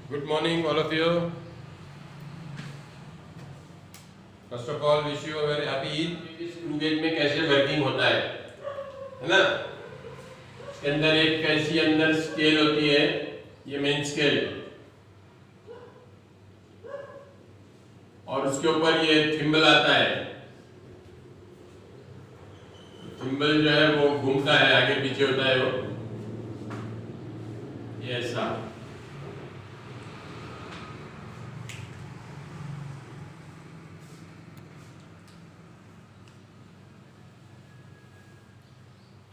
Good morning, all of you. First of all, wish you a very happy Eid. Screw gauge में कैसे working होता है ना? इसके अंदर एक कैसी अंदर स्केल होती है, ये मेन स्केल, और उसके ऊपर ये थिम्बल आता है। थिम्बल जो है वो घूमता है, आगे पीछे होता है वो, ये ऐसा।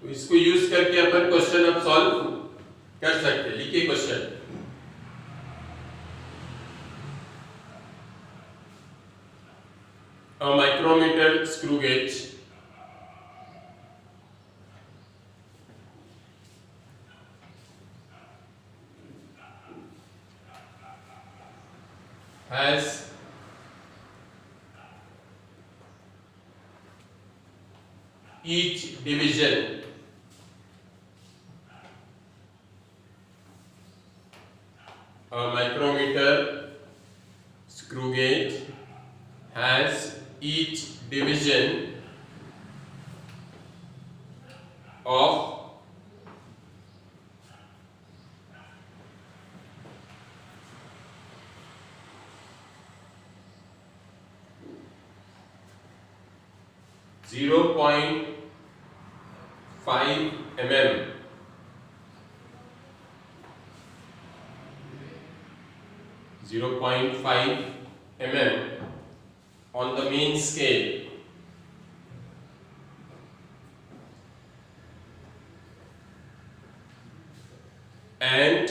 तो इसको यूज करके अपन क्वेश्चन अब सॉल्व कर सकते हैं। लिखिए question. A micrometer screw gauge has each division a micrometer screw gauge has each division of 0.5 mm. 0.5 mm on the main scale and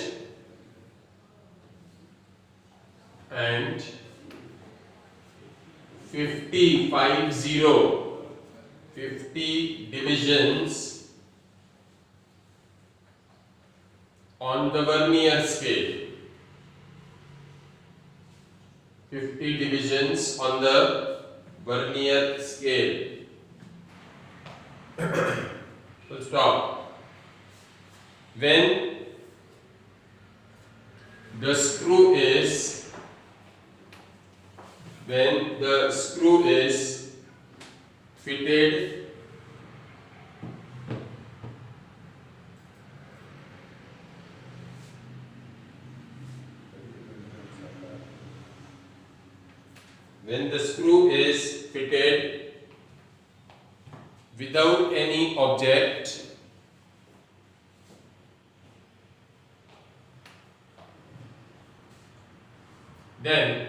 50 divisions on the vernier scale. 50 divisions on the vernier scale. Full stop. When the screw is fitted without any object, then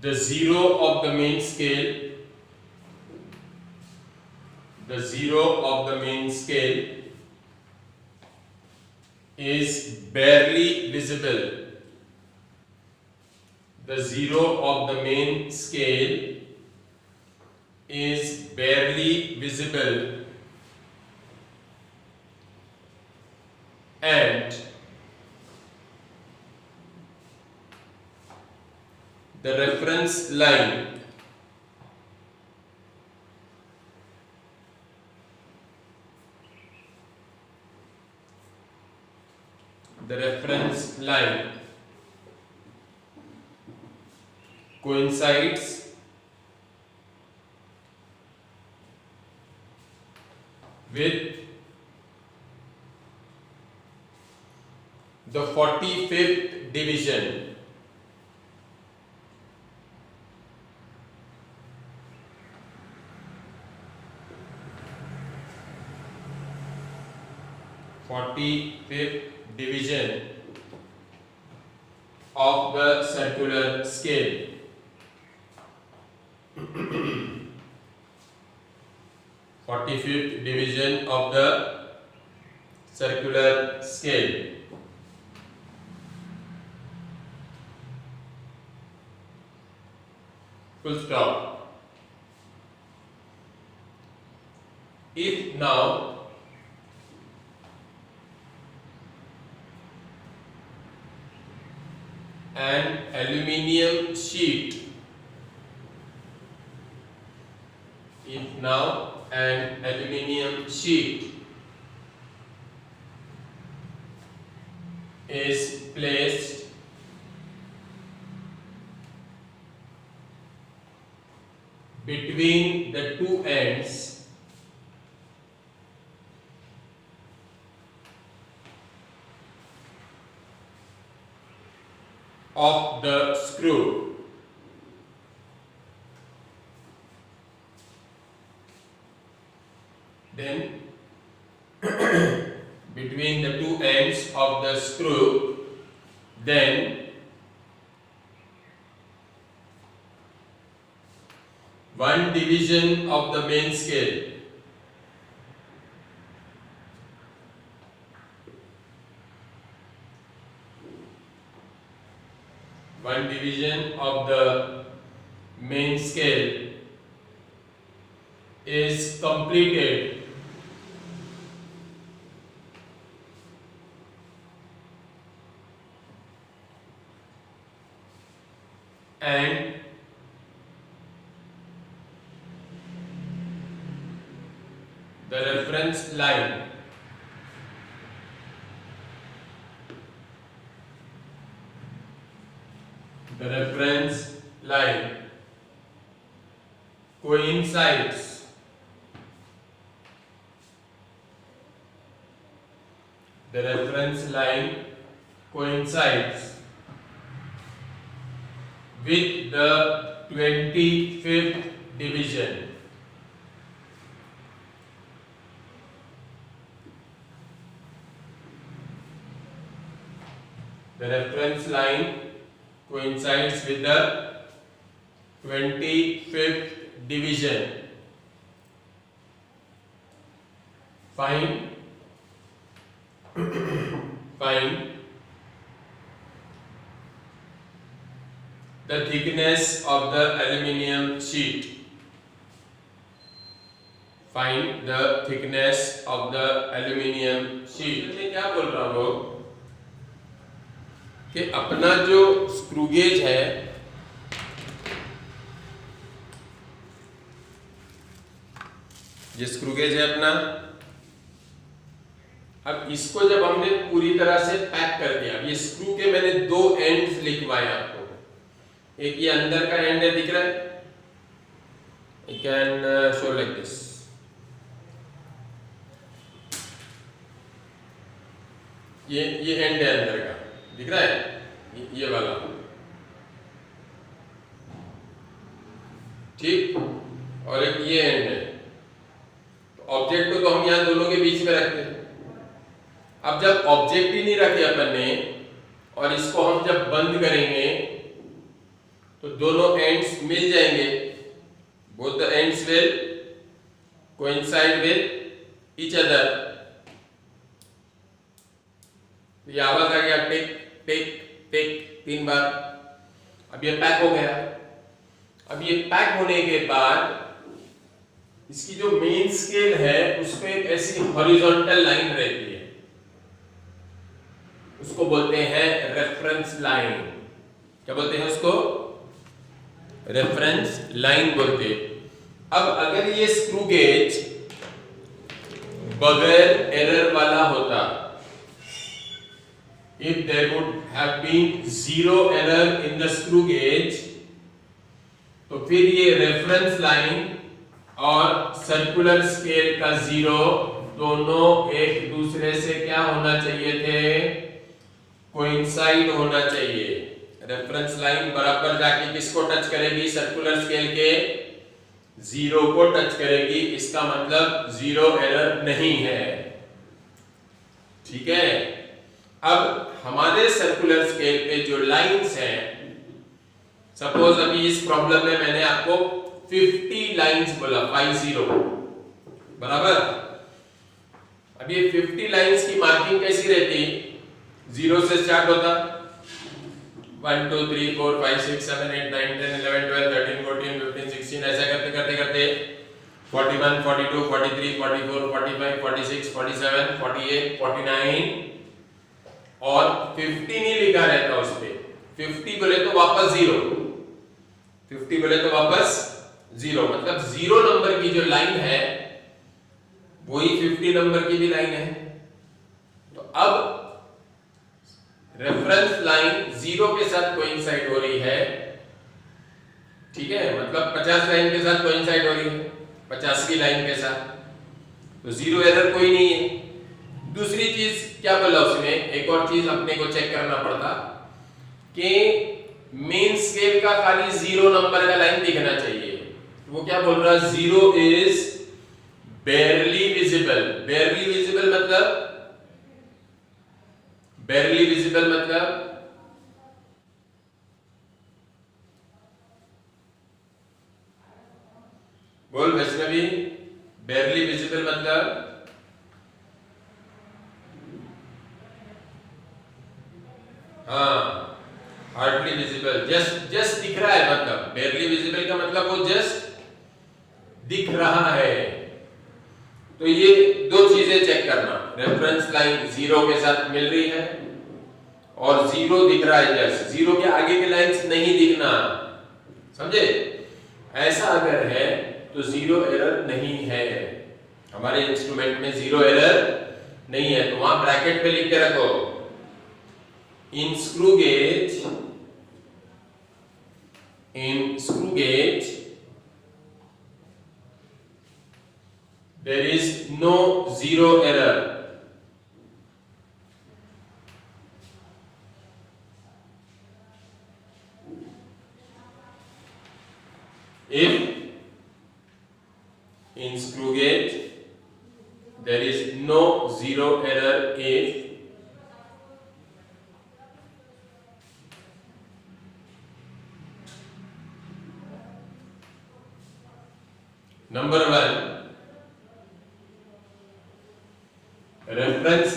the zero of the main scale is barely visible. The zero of the main scale is barely visible, and the reference line coincides with the 45th division. Of the circular scale. 45th division of the circular scale. Full stop. If now an aluminium sheet now an aluminium sheet is placed between the two ends of the screw. Then between the two ends of the screw, then one division of the main scale is completed and the reference line coincides with the 25th division. The reference line coincides with the 25th division. Find the thickness of the aluminium sheet. Find the thickness of the aluminium sheet. मैं क्या बोल रहा हूँ कि अपना जो screw gauge है, ये स्क्रू गेज है अपना। अब इसको जब हमने पूरी तरह से पैक कर दिया, ये स्क्रू के मैंने दो एंड्स लिखवाए आपको। एक ये अंदर का एंड है, दिख रहा है, you can show like this. ये एंड है अंदर का, दिख रहा है, ये वाला, ठीक। और एक ये एंड है। ऑब्जेक्ट को तो हम यहां दोनों के बीच में रखते हैं। अब जब ऑब्जेक्ट ही नहीं रखे अपन ने और इसको हम जब बंद करेंगे तो दोनों एंड्स मिल जाएंगे। Both the ends will coincide with each other. ये आवाज आ गया, टिक टिक टिक 3 बार। अब ये पैक हो गया। अब ये पैक होने के बाद इसकी जो मेन स्केल है उस पे एक ऐसी हॉरिजॉन्टल लाइन रहती है, उसको बोलते हैं रेफरेंस लाइन। क्या बोलते हैं उसको? रेफरेंस लाइन बोलते हैं। अब अगर ये स्क्रू गेज बगैर एरर वाला होता, if there would have been zero error in the screw gauge, तो फिर ये रेफरेंस लाइन और सर्कुलर स्केल का जीरो दोनों एक दूसरे से क्या होना चाहिए थे? कोइंसाइड होना चाहिए। रेफरेंस लाइन बराबर जाके किसको टच करेगी? सर्कुलर स्केल के जीरो को टच करेगी। इसका मतलब जीरो एरर नहीं है, ठीक है। अब हमारे सर्कुलर स्केल पे जो लाइंस हैं, सपोज अभी इस प्रॉब्लम में मैंने आपको 50 लाइंस बोला, 50 बराबर। अब ये 50 लाइंस की मार्किंग कैसी रहती? जीरो से स्टार्ट होता, 1 2 3 4 5 6 7 8 9 10 11 12 13 14 15 16 ऐसा करते करते करते 41 42 43 44 45 46 47 48 49 और 50 नहीं लिखा रहता उस पे। 50 बोले तो वापस जीरो, 50 बोले तो वापस जीरो, मतलब जीरो नंबर की जो लाइन है वही 50 नंबर की भी लाइन है। तो अब रेफरेंस लाइन जीरो के साथ कोइंसाइड हो रही है, ठीक है, मतलब 50 लाइन के साथ कोइंसाइड हो रही है, 50वीं लाइन के साथ, तो जीरो एरर कोई नहीं है। दूसरी चीज क्या बोला उसमें, एक और चीज अपने को चेक करना पड़ता कि मेन स्केल का खाली जीरो नंबर का लाइन दिखना चाहिए। वो क्या बोल रहा है, जीरो इज बेयरली विजिबल। बेयरली विजिबल मतलब, बेयरली विजिबल मतलब बोल वैष्णवी, बेयरली विजिबल मतलब हाँ, हार्डली विजिबल, जस्ट दिख रहा है, मतलब बेयरली विजिबल का मतलब वो जस्ट दिख रहा है। तो ये दो चीजें चेक करना, रेफरेंस लाइन जीरो के साथ मिल रही है और जीरो दिख रहा है, जस्ट जीरो के आगे की लाइंस नहीं दिखना, समझे? ऐसा अगर है तो जीरो एरर नहीं है, हमारे इंस्ट्रूमेंट में जीरो एरर नहीं है। तो वहां ब्रैकेट पे लिख के रखो, in screw gauge there is no zero error. If in screw gauge there is no zero error if number one, reference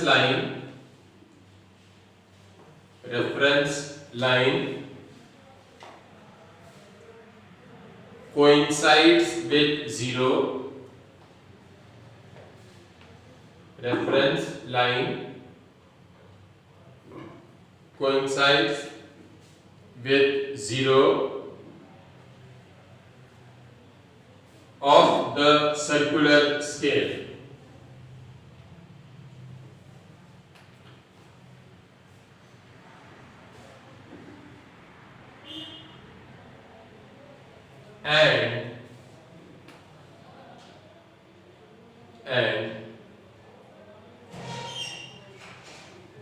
line coincides with zero. Reference line coincides with zero of the circular scale. And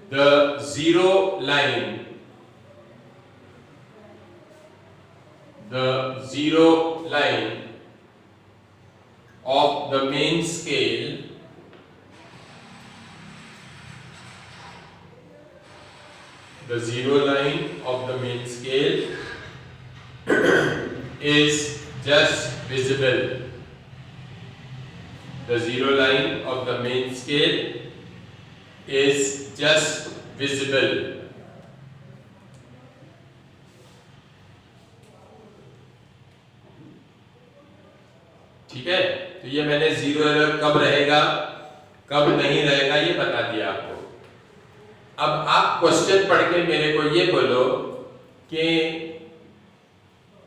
the zero line, of the main scale is just visible. The zero line of the main scale is just visible. ठीक है, तो ये मैंने zero error कब रहेगा कब नहीं रहेगा ये बता दिया आपको। अब आप क्वेश्चन पढ़ के मेरे को ये बोलो कि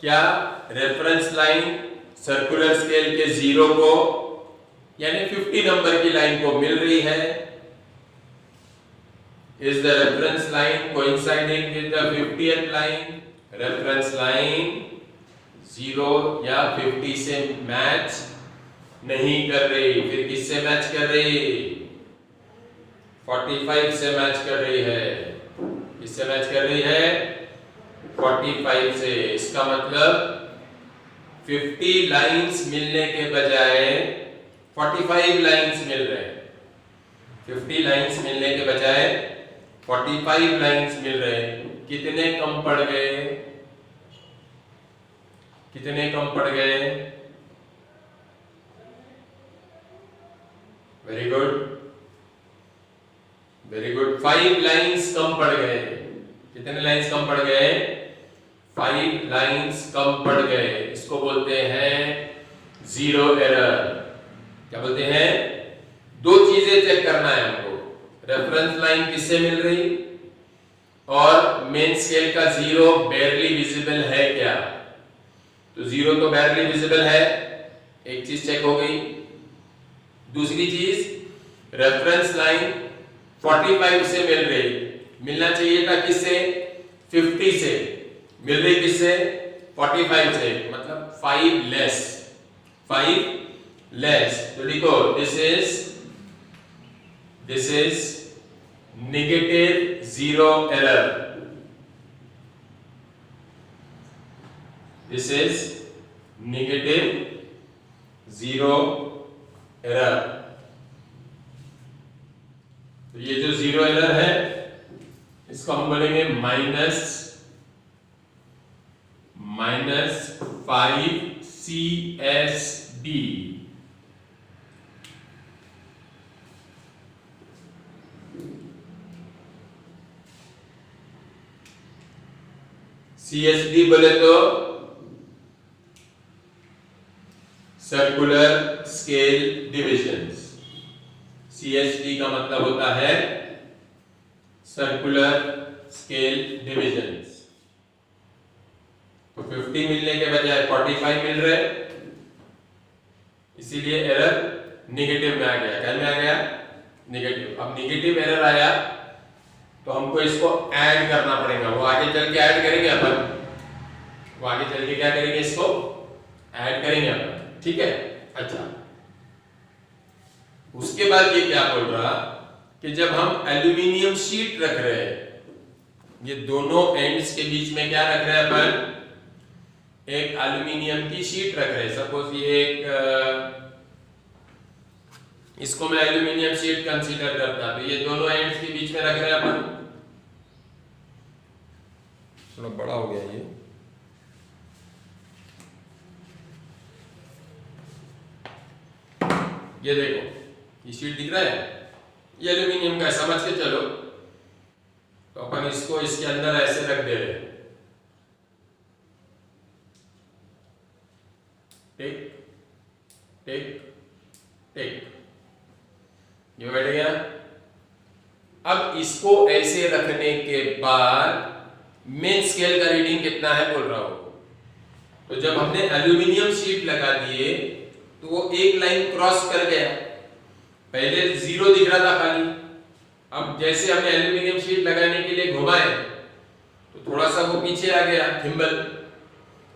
क्या रेफरेंस लाइन सर्कुलर स्केल के जीरो को यानी 50 नंबर की लाइन को मिल रही है? Is the reference line coinciding with the 50th line? Reference line 0 या 50 से मैच नहीं कर रही, फिर किससे मैच कर रही? 45 से मैच कर रही है। किससे मैच कर रही है? 45 से। इसका मतलब 50 लाइंस मिलने के बजाय 45 लाइंस मिल रहे हैं। 50 लाइंस मिलने के बजाय 45 लाइंस मिल रहे हैं। कितने कम पड़ गए? कितने कम पड़ गए? Very good, very good. 5 lines कम पड़ गए। कितने लाइंस कम पड़ गए? 5 लाइंस कम पड़ गए। इसको बोलते हैं जीरो एरर। क्या बोलते हैं? दो चीजें चेक करना है हमको, रेफरेंस लाइन किससे मिल रही और मेन स्केल का जीरो बेयरली विजिबल है क्या। तो 0 तो बैरली विजिबल है, एक चीज चेक हो गई। दूसरी चीज रेफरेंस लाइन 45 से मिल रही, मिलना चाहिए था किससे? 50 से, मिल रही किससे? 45 से, मतलब 5 लेस, 5 लेस। तो लिखो this is negative zero error, this is negative zero error. तो ये जो जीरो एरर है इसको हम बोलेंगे माइनस 5 CSD। CSD बोले तो सर्कुलर स्केल डिविजन्स। CSD का मतलब होता है सर्कुलर स्केल डिविजन्स। तो 50 मिलने के बजाय 45 मिल रहे, इसीलिए एरर नेगेटिव में आ गया। क्या में आ गया? नेगेटिव। अब नेगेटिव एरर आया तो हमको इसको ऐड करना पड़ेगा। वो आगे चल के ऐड करेंगे अपन, वो आगे चल के क्या करेंगे? इसको ऐड करेंगे अपन, ठीक है। अच्छा, उसके बाद ये क्या बोल रहा कि जब हम एल्यूमिनियम शीट रख रहे हैं, ये दोनों एंड्स के बीच में क्या रख रहे हैं अपन? एक एल्यूमिनियम की शीट रख रहे हैं। सपोज ये एक इसको मैं एल्यूमिनियम शीट कंसीडर करता, तो ये दोनों एंड्स के बीच में रख रहे हैं अपन। थोड़ा बड़ा हो गया ये, ये देखो ये शीट दिख रहा है, ये एल्यूमिनियम का, समझ के चलो। तो अपन इसको इसके अंदर ऐसे रख दे रहे, टिक टिक टिक, ये बैठ गया। अब इसको ऐसे रखने के बाद मेन स्केल का रीडिंग कितना है बोल रहा हूं। तो जब हमने एल्यूमिनियम शीट लगा दिए तो वो एक लाइन क्रॉस कर गया। पहले 0 दिख रहा था खाली, अब जैसे हमने एल्यूमिनियम शीट लगाने के लिए घुमाए तो थोड़ा सा वो पीछे आ गया थिम्बल,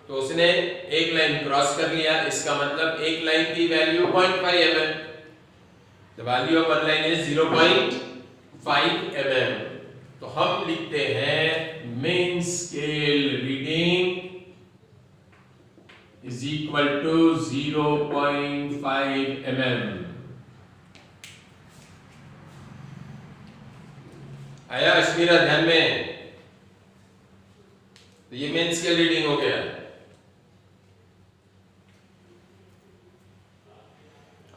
तो उसने एक लाइन क्रॉस कर लिया। इसका मतलब एक लाइन की value 0.5 mm, the value of one line is 0.5 mm। तो हम लिखते हैं main scale reading is equal to 0.5 mm। आया अश्मीरा ध्यान में? तो ये मेन स्केल रीडिंग हो गया।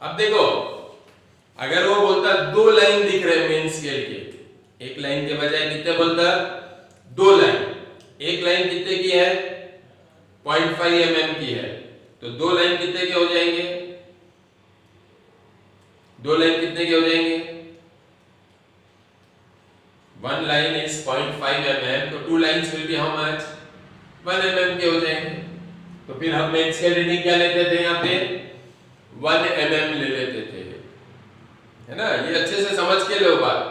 अब देखो, अगर वो बोलता 2 लाइन दिख रहे मेन स्केल के, एक लाइन के बजाय कितने बोलता? 2 लाइन। एक लाइन कितने की है? 0.5 mm की है। तो 2 लाइन कितने के हो जाएंगे? 2 लाइन कितने के हो जाएंगे? 1 line is 0.5 mm, तो 2 lines will be how much? 1 mm के हो जाएंगे। तो फिर हम मेन स्केल रीडिंग क्या लेते थे? यहाँ पे 1 mm ले लेते थे, है ना? ये अच्छे से समझ के लो बात।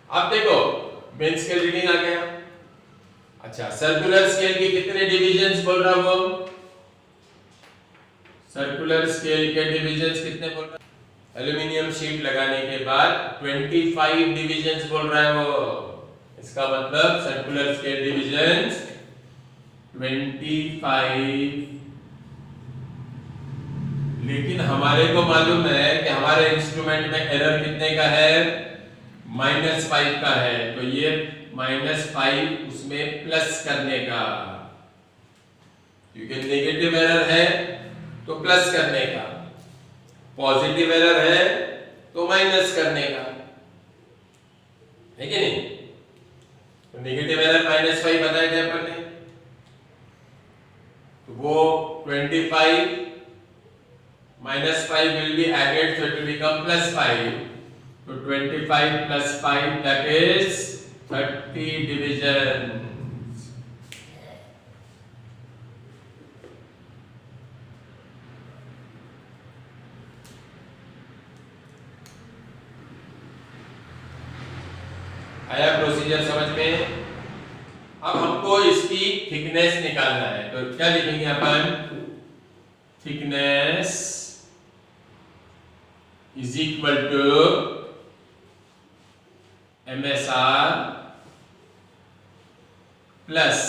अब देखो मेन स्केल रीडिंग आ गया। अच्छा, सर्कुलर स्केल के कितने डिविजन्स बोल रहा हूं? सर्कुलर स्केल के डिविजन्स कितने बोल रहा है? एल्यूमिनियम शीट लगाने के बाद 25 डिविजन्स बोल रहा है वो। इसका मतलब सर्कुलर स्केल डिविजन्स 25। लेकिन हमारे को मालूम है कि हमारे इंस्ट्रूमेंट में एरर कितने का है? -5 का है। तो ये -5 उसमें प्लस करने का, क्योंकि नेगेटिव एरर है तो प्लस करने का, पॉजिटिव एरर है तो माइनस करने का, है कि नहीं? तो नेगेटिव एरर -5 बताया थे अपन ने, तो वो 25 -5 will be added, so it will become +5. So 25 + 5, that is 30 divisions. आया प्रोसीजर समझ में? अब हमको इसकी थिकनेस निकालना है, तो क्या लिखेंगे अपन? Thickness is equal to MSR plus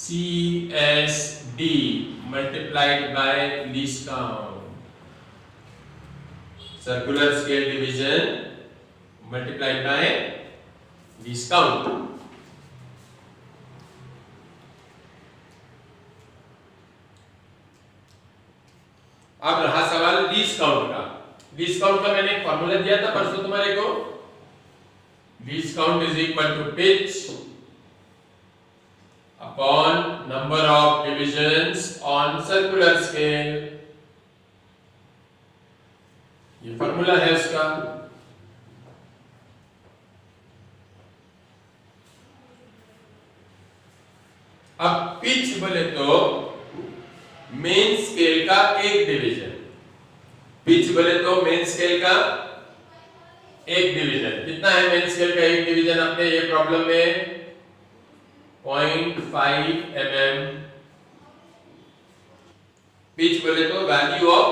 CSD multiplied by least count. Circular scale division multiplied by least count. अब रहा सवाल लीस्ट काउंट का। लीस्ट काउंट का मैंने एक फॉर्मूला दिया था परसों तुम्हारे को। Least count is equal to pitch upon number of divisions on circular scale। ये फॉर्मूला है उसका। अब पिच बोले तो मेन स्केल का एक डिवीजन। पिच बोले तो मेन स्केल का एक डिवीजन। कितना है मेन स्केल का एक डिवीजन? अपने ये प्रॉब्लम में 0.5 mm। पिच बोले तो value of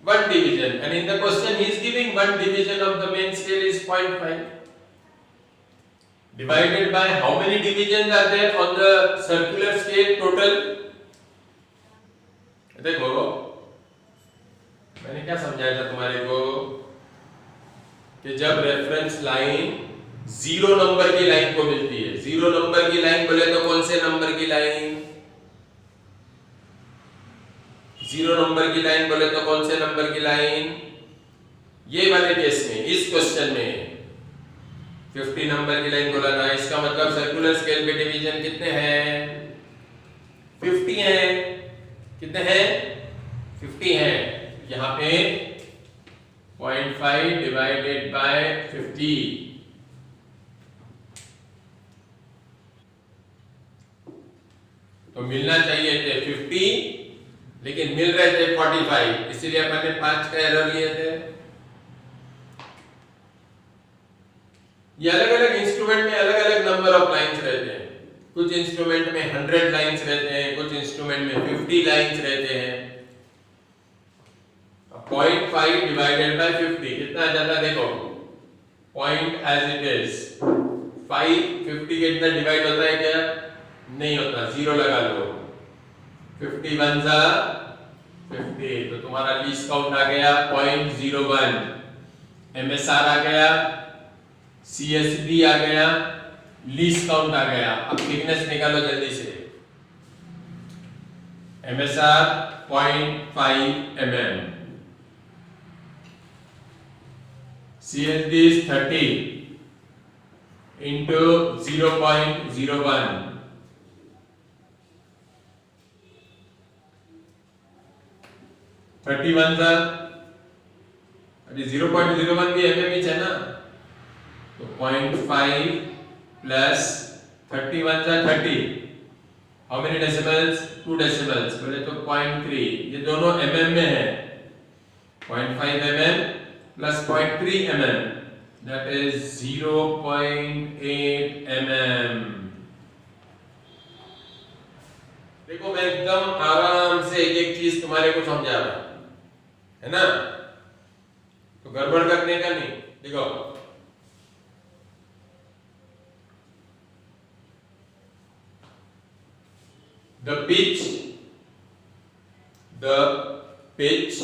one division, and in the question he is giving one division of the main scale is 0.5 divided by how many divisions are there on the circular scale total? देखो मैंने क्या समझाया था तुम्हारे को कि जब रेफरेंस लाइन जीरो नंबर की लाइन को मिलती है, जीरो नंबर की लाइन बोले तो कौन से नंबर की लाइन? जीरो नंबर की लाइन बोले तो कौन से नंबर की लाइन? ये वाले केस में, इस क्वेश्चन में 50 नंबर की लाइन बोला ना। इसका मतलब सर्कुलर स्केल पे डिवीजन कितने हैं? 50 हैं। कितने हैं? 50 हैं। यहाँ पे 0.5 डिवाइडेड बाय 50, तो मिलना चाहिए थे 50, लेकिन मिल रहे थे 45, इसीलिए अपन ने 5 का एरर लिए थे। ये अलग अलग इंस्ट्रूमेंट में अलग अलग नंबर ऑफ लाइंस रहते हैं। कुछ इंस्ट्रूमेंट में 100 लाइंस रहते हैं, कुछ इंस्ट्रूमेंट में 50 लाइंस रहते हैं। 0.5 डिवाइडेड बाय 50 कितना आ जाता है? देखो पॉइंट एज इट इज 5 50 के इतना डिवाइड होता है क्या? नहीं होता, जीरो लगा लो। 51 जा 50, तो तुम्हारा लीस्ट काउंट आ गया 0.01। MSR आ गया, CSD आ गया, लीस्ट काउंट आ गया। अब थिकनेस निकालो जल्दी से। MSR 0.5 mm, CSD is 30 into 0.01, अरे 0.01 भी mm ही है ना, तो 0.5 प्लस 31 जा 30, हाउ मेनी डेसिमल्स? 2 डेसिमल्स, बोले तो 0.3, ये दोनों mm में है। 0.5 mm plus 0.3 mm, that is 0.8 mm। देखो मैं एकदम आराम से एक एक चीज तुम्हारे को समझा रहा है ना, तो गड़बड़ करने का नहीं। देखो the pitch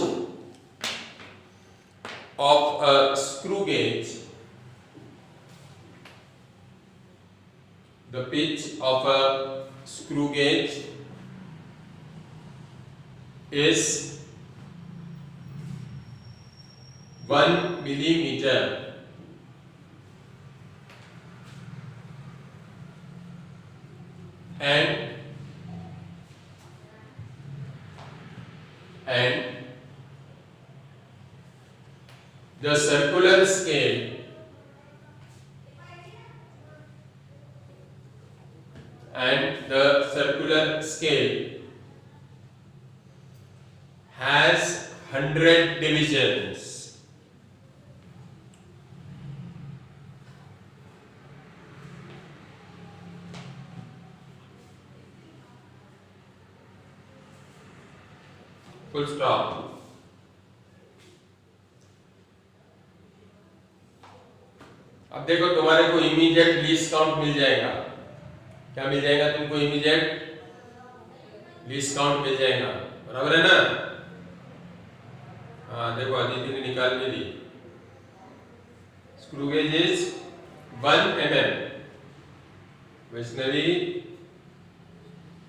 of a screw gauge, the pitch of a screw gauge is 1 millimeter, and the circular scale has 100 divisions, full stop. अब देखो तुम्हारे को इमीडिएट लीस्ट काउंट मिल जाएगा। क्या मिल जाएगा तुमको? इमीडिएट लीस्ट काउंट मिल जाएगा, बराबर है ना? हाँ देखो अदिति ने निकाल के दी। Screw gauge is 1 mm। Vaishnavi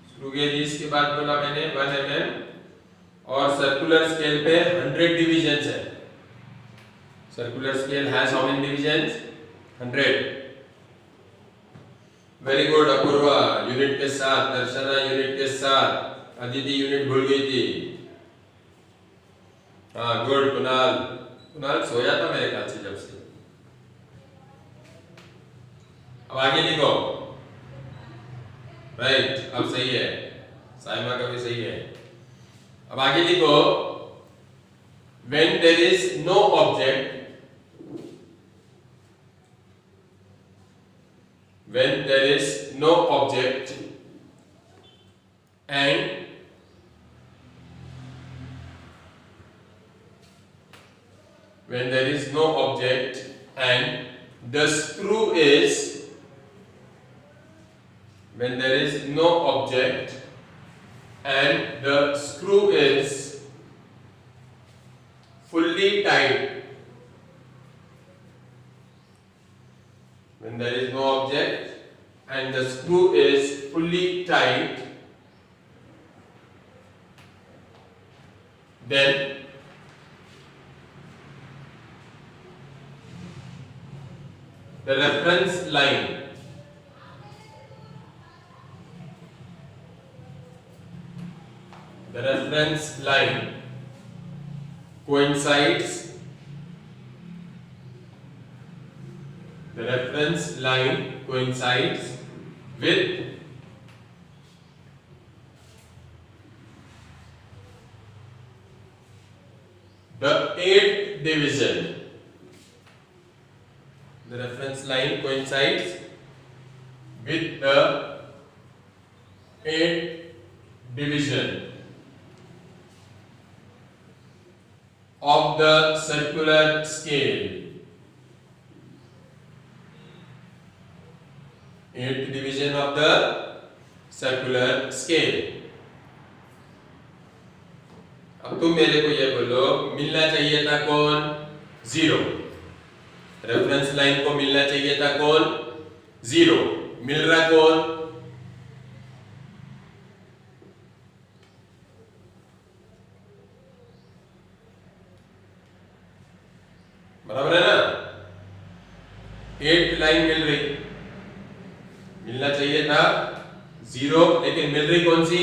screw gauge is के बाद बोला मैंने 1 mm, और सर्कुलर स्केल पे 100 डिविजन्स है। Circular scale has how many divisions? 100। Very good Apoorva unit के साथ, दर्शना यूनिट के साथ, अदिति यूनिट भूल गई थी। हाँ गुड। कुणाल सोया था मेरे ख्याल से जब से। अब आगे लिखो। राइट, अब सही है, साइमा का भी सही है। अब आगे लिखो, when there is no object, when there is no object and when there is no object and the screw is, when there is no object and the screw is fully tight, when there is no object and the screw is fully tight, then the reference line coincides, the reference line coincides with the 8th division. The reference line coincides with the 8th division of the circular scale. 8th division of the circular scale. अब तुम मेरे को ये बोलो, मिलना चाहिए था कौन? 0। रेफरेंस लाइन को मिलना चाहिए था कौन? 0। मिल रहा कौन? बराबर है ना? 8 लाइन मिल रही, मिलना चाहिए था 0, लेकिन मिल रही कौन सी?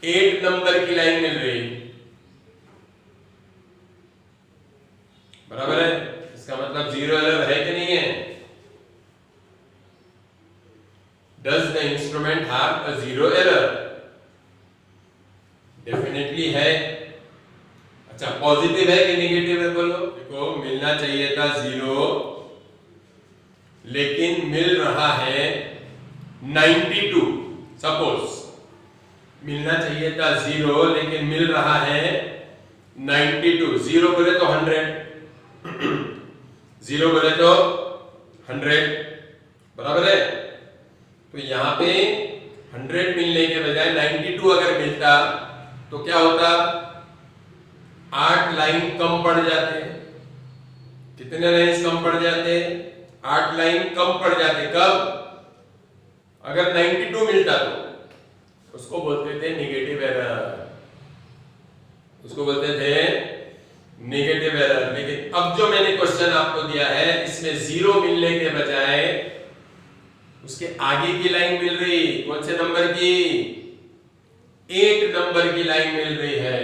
8 नंबर की लाइन मिल रही, बराबर है? इसका मतलब 0 एरर है कि नहीं है? Does the instrument have a 0 error? Definitely है। अच्छा, पॉजिटिव है कि नेगेटिव है बोलो? देखो, मिलना चाहिए था 0, लेकिन मिल रहा है 92। सपोज मिलना चाहिए था 0, लेकिन मिल रहा है 92। 0 बोले तो 100, 0 बोले तो 100, बराबर है? तो यहाँ पे 100 मिलने के बजाय 92 अगर मिलता तो क्या होता? 8 लाइन कम पड़ जाते। कितने लाइन कम पड़ जाते? 8 लाइन कम पड़ जाते। कब? अगर 92 मिलता तो उसको बोलते थे नेगेटिव एरर, उसको बोलते थे नेगेटिव एरर। लेकिन अब जो मैंने क्वेश्चन आपको दिया है, इसमें 0 मिलने के बजाय उसके आगे की लाइन मिल रही। कौन से नंबर की? 8 नंबर की लाइन मिल रही है।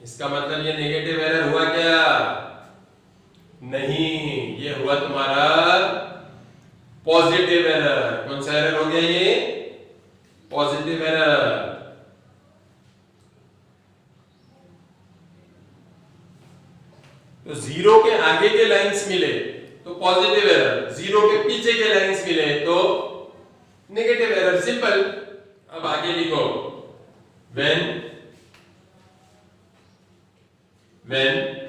इसका मतलब ये नेगेटिव एरर हुआ क्या? नहीं, ये हुआ तुम्हारा पॉजिटिव एरर। कौन सा एरर हो गया ये? Positive error. तो 0 के आगे के लाइंस मिले तो पॉजिटिव एरर, 0 के पीछे के लाइंस मिले तो नेगेटिव एरर। सिंपल। अब आगे लिखो, when when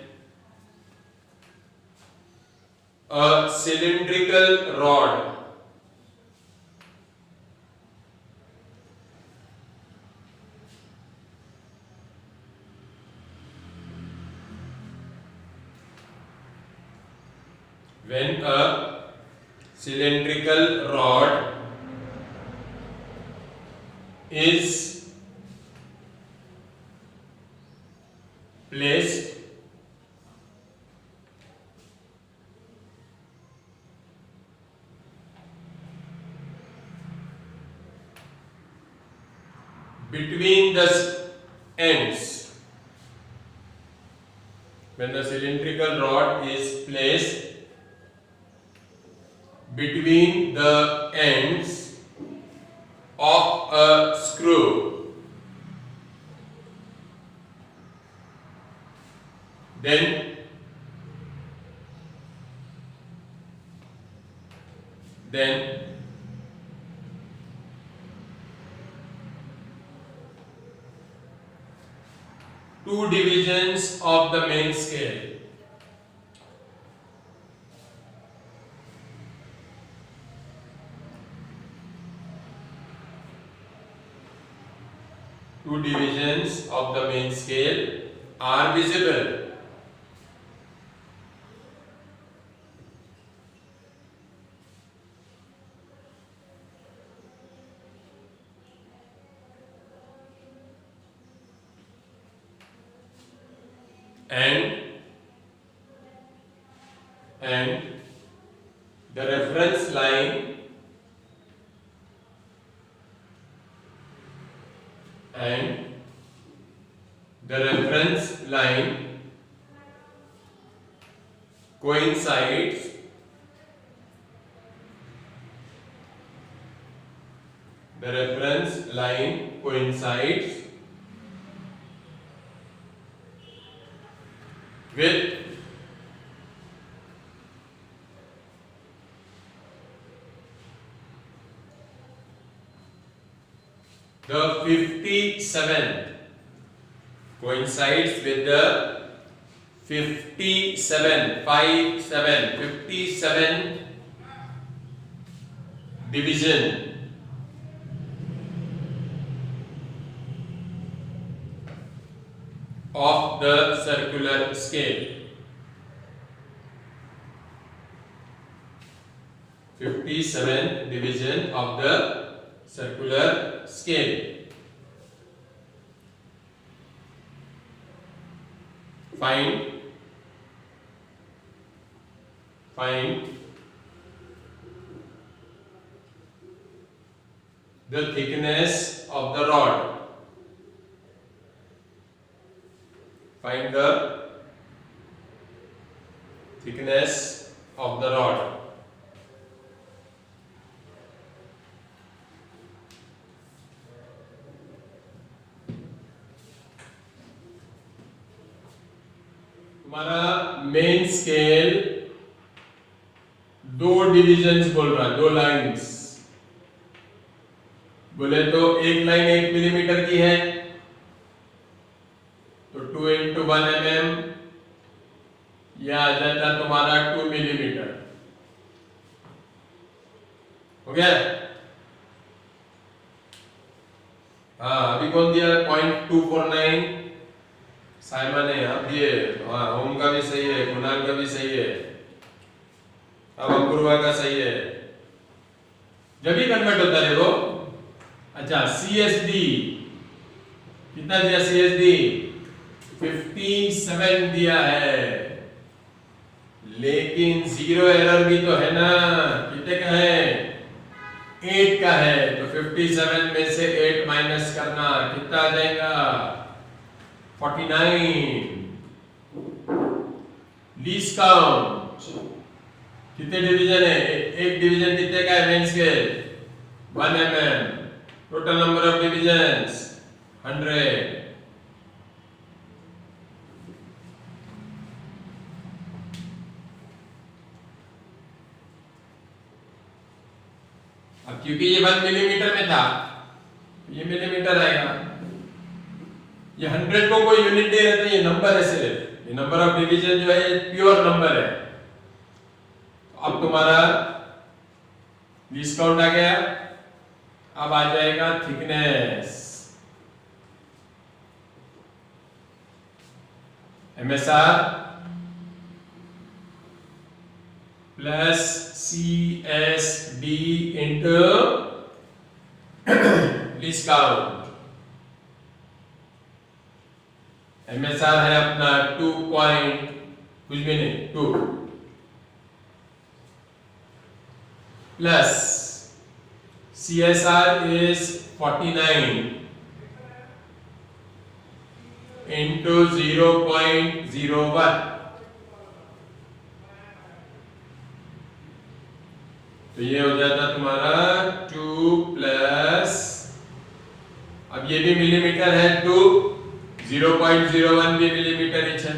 a cylindrical rod is placed between the ends. When the cylindrical rod is placed between the ends of a screw, then two divisions of the main scale are visible. And the reference line coincides with the 57th, coincides with the 57 division of the circular scale. 57th division of the circular scale. Find the thickness of the rod. Find the thickness of the rod. हमारा main scale दो divisions बोल रहा है, दो lines बोले तो एक line 1 millimetre की है तो 2 into 1 mm यह आ जाता तुम्हारा 2 मिलीमीटर। हो गया? हाँ, अभी कौन दिया? 0.249 साइमन है, आप दिए। हाँ, ओम का भी सही है, कुणाल का भी सही है, अब अपूर्वा का सही है। जब भी कन्वर्ट होता है वो। अच्छा, CSD कितना दिया? CSD 57 दिया है, लेकिन जीरो एरर भी तो है ना। कितने का है? 8 का है, तो 57 में से 8 माइनस करना, कितना आ जाएगा? 49। लीस्ट काउंट कितने डिवीजन है? एक डिवीजन कितने का है? Main scale 1 mm। Total number of divisions 100। अब क्योंकि ये 1 मिलीमीटर में था, ये मिलीमीटर आएगा। ये 100 को कोई यूनिट नहीं रहता, ये नंबर है सिर्फ। ये नंबर ऑफ डिवीजन जो है ये प्योर नंबर है। अब तुम्हारा लीस्ट काउंट आ गया। अब आ जाएगा thickness. MSR plus CSD into least count. MSR है अपना 2 पॉइंट कुछ भी नहीं 2 प्लस CSR is 49 into 0.01। तो ये हो जाता तुम्हारा 2 प्लस, अब ये भी मिलीमीटर है 2, 0.01 भी मिलीमीटर इच है,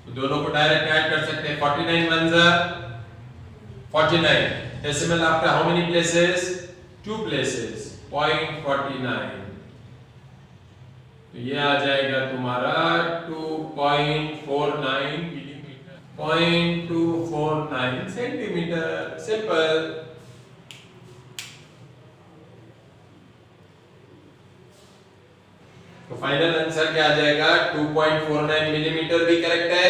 तो दोनों को डायरेक्ट ऐड कर सकते हैं। 49 1 जा 49, decimal after how many places? 2 places, 0.49। तो ये आ जाएगा तुम्हारा 2.49 मिलीमीटर, 0.249 सेंटीमीटर। सिंपल। तो फाइनल आंसर क्या आ जाएगा? 2.49 मिलीमीटर भी करेक्ट है,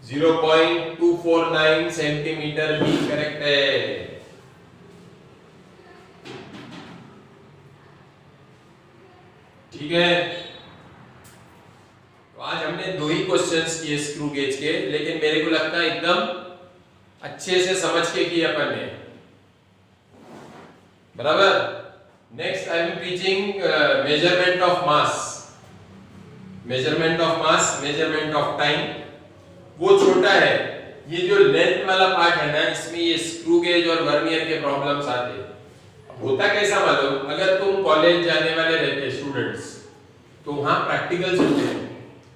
0.249 सेंटीमीटर भी करेक्ट है। ठीक है, तो आज हमने 2 ही क्वेश्चंस किए स्क्रू गेज के, लेकिन मेरे को लगता है एकदम अच्छे से समझ के किए अपन ने, बराबर। Next I am teaching measurement of mass, measurement of mass, measurement of time. वो छोटा है, ये जो लेंथ वाला पार्ट है ना, इसमें ये स्क्रू गेज और वर्नियर के प्रॉब्लम्स आते हैं। होता कैसा मालूम, अगर तुम कॉलेज जाने वाले रहते स्टूडेंट्स, तो वहां प्रैक्टिकल्स होते हैं।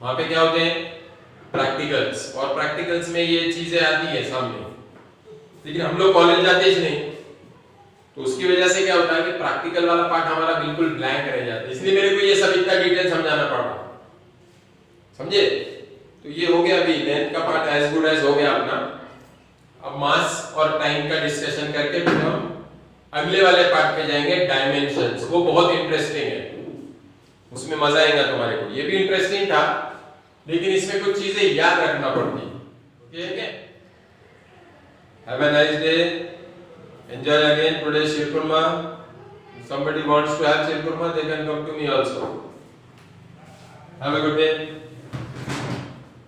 वहां पे क्या होते हैं? प्रैक्टिकल्स, और प्रैक्टिकल्स में ये चीजें आती है सामने, लेकिन हम लोग कॉलेज जाते ही नहीं, तो उसकी वजह से क्या होता है कि प्रैक्टिकल वाला पार्ट हमारा बिल्कुल ब्लैंक रह जाता है। इसलिए मेरे को ये सब इतना डिटेल समझाना पड़ा, समझे? तो ये हो गया, अभी लेंथ का पार्ट एज गुड एज हो गया अपना। अब मास और टाइम का डिस्कशन करके फिर हम अगले वाले पार्ट पे जाएंगे, डायमेंशंस। वो बहुत इंटरेस्टिंग है, उसमें मजा आएगा तुम्हारे को। ये भी इंटरेस्टिंग था, लेकिन इसमें कुछ चीजें याद रखना पड़ती। ठीक है, have a nice day, enjoy again today sheer khurma. Somebody wants to have sheer khurma, they can come to me also. Have a good day.